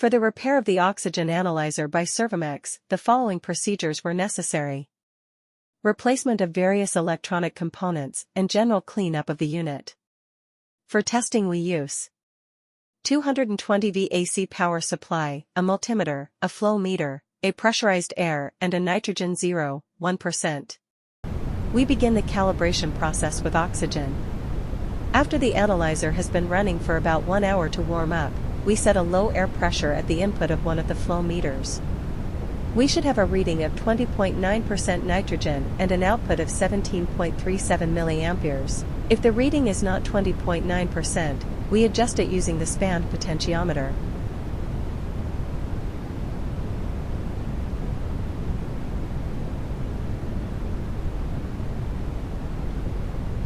For the repair of the oxygen analyzer by Servomex, the following procedures were necessary. Replacement of various electronic components and general cleanup of the unit. For testing we use 220V AC power supply, a multimeter, a flow meter, a pressurized air and a nitrogen 0.1%. We begin the calibration process with oxygen. After the analyzer has been running for about 1 hour to warm up, we set a low air pressure at the input of one of the flow meters. We should have a reading of 20.9% nitrogen and an output of 17.37 milliamperes. If the reading is not 20.9%, we adjust it using the span potentiometer.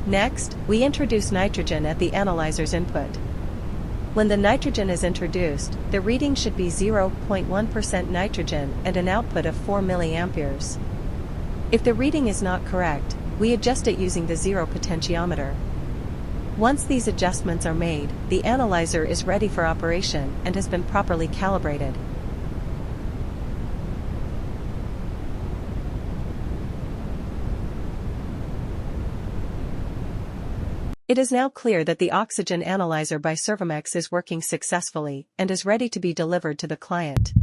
Next, we introduce nitrogen at the analyzer's input. When the nitrogen is introduced, the reading should be 0.1% nitrogen and an output of 4 milliamperes. If the reading is not correct, we adjust it using the zero potentiometer. Once these adjustments are made, the analyzer is ready for operation and has been properly calibrated. It is now clear that the oxygen analyzer by Servomex is working successfully and is ready to be delivered to the client.